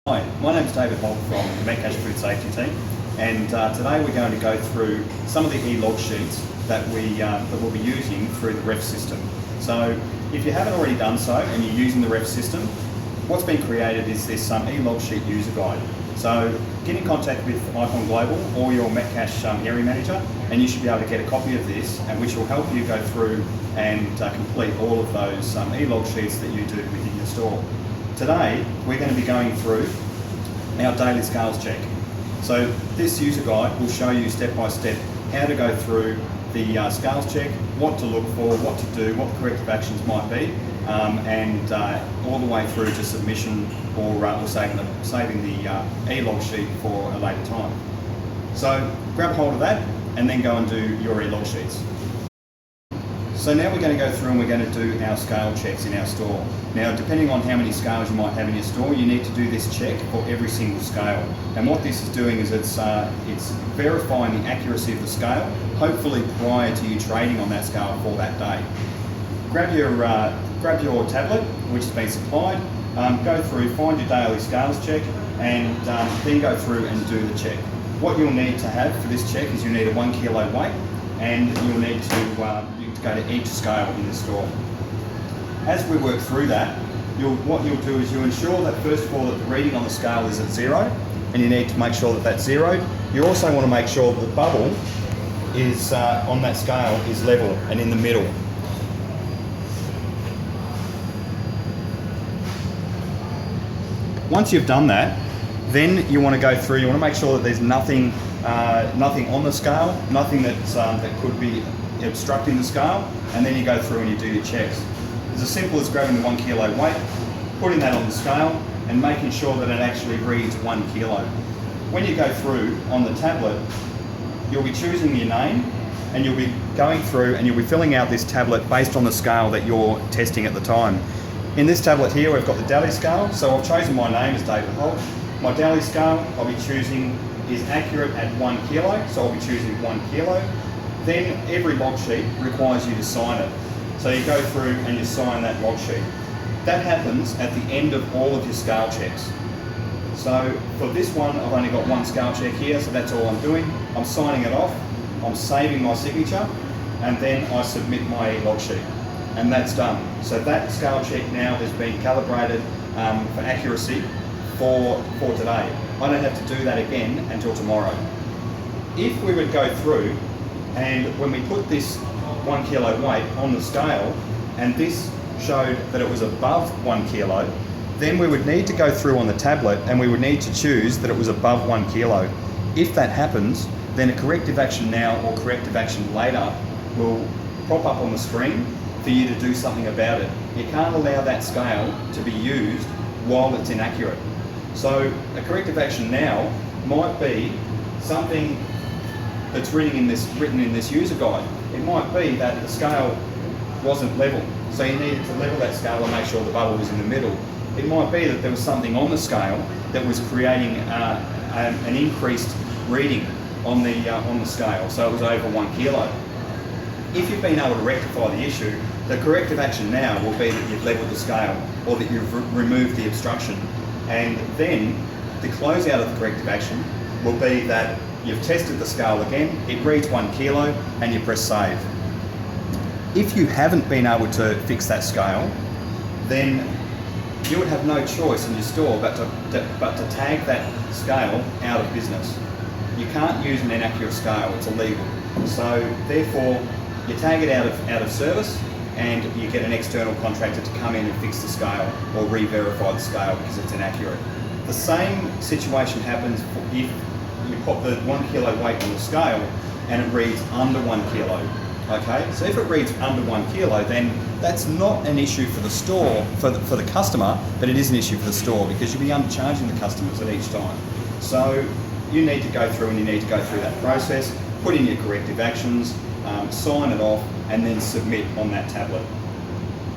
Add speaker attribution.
Speaker 1: Hi, my name is David Holt from the Metcash Food Safety Team, and today we're going to go through some of the e-log sheets that we'll be using through the Refss system. So if you haven't already done so and you're using the Refss system, what's been created is this e-log sheet user guide. So get in contact with Icon Global or your Metcash area manager, and you should be able to get a copy of this, and which will help you go through and complete all of those e-log sheets that you do within your store. Today, we're going to be going through our daily scales check. So this user guide will show you step by step how to go through the scales check, what to look for, what to do, what the corrective actions might be, and all the way through to submission or saving the e-log sheet for a later time. So grab hold of that and then go and do your e-log sheets. So now we're going to go through and we're going to do our scale checks in our store. Now, depending on how many scales you might have in your store, you need to do this check for every single scale. And what this is doing is it's verifying the accuracy of the scale, hopefully prior to you trading on that scale for that day. Grab your tablet, which has been supplied, go through, find your daily scales check, and then go through and do the check. What you'll need to have for this check is you'll need a 1 kilo weight, and you'll need to go to each scale in the store. As we work through that, what you'll do is you'll ensure that first of all that the reading on the scale is at 0, and you need to make sure that that's 0. You also want to make sure that the bubble is on that scale is level and in the middle. Once you've done that, then you want to go through, you want to make sure that there's nothing on the scale, nothing that could be obstructing the scale, and then you go through and you do your checks. It's as simple as grabbing the 1 kilo weight, putting that on the scale, and making sure that it actually reads 1 kilo. When you go through on the tablet, you'll be choosing your name, and you'll be going through and you'll be filling out this tablet based on the scale that you're testing at the time. In this tablet here, we've got the daily scale, so I've chosen my name as David Holt. My daily scale I'll be choosing is accurate at 1 kilo, so I'll be choosing 1 kilo. Then every log sheet requires you to sign it. So you go through and you sign that log sheet. That happens at the end of all of your scale checks. So for this one, I've only got one scale check here, so that's all I'm doing. I'm signing it off, I'm saving my signature, and then I submit my log sheet. And that's done. So that scale check now has been calibrated for accuracy for today. I don't have to do that again until tomorrow. If we would go through and when we put this 1 kilo weight on the scale and this showed that it was above 1 kilo, then we would need to go through on the tablet and we would need to choose that it was above 1 kilo. If that happens, then a corrective action now or corrective action later will pop up on the screen for you to do something about it. You can't allow that scale to be used while it's inaccurate. So a corrective action now might be something that's written in this user guide. It might be that the scale wasn't level, so you needed to level that scale and make sure the bubble was in the middle. It might be that there was something on the scale that was creating an increased reading on the scale, so it was over 1 kilo. If you've been able to rectify the issue, the corrective action now will be that you've leveled the scale or that you've removed the obstruction. And then the closeout of the corrective action will be that you've tested the scale again, it reads 1 kilo, and you press save. If you haven't been able to fix that scale, then you would have no choice in your store but to tag that scale out of business. You can't use an inaccurate scale, it's illegal. So therefore, you tag it out of service, and you get an external contractor to come in and fix the scale or re-verify the scale because it's inaccurate. The same situation happens if you put the 1 kilo weight on the scale and it reads under 1 kilo. Okay, so if it reads under 1 kilo, then that's not an issue for the store, for the customer, but it is an issue for the store because you'll be undercharging the customers at each time. So you need to go through that process, put in your corrective actions, sign it off, and then submit on that tablet.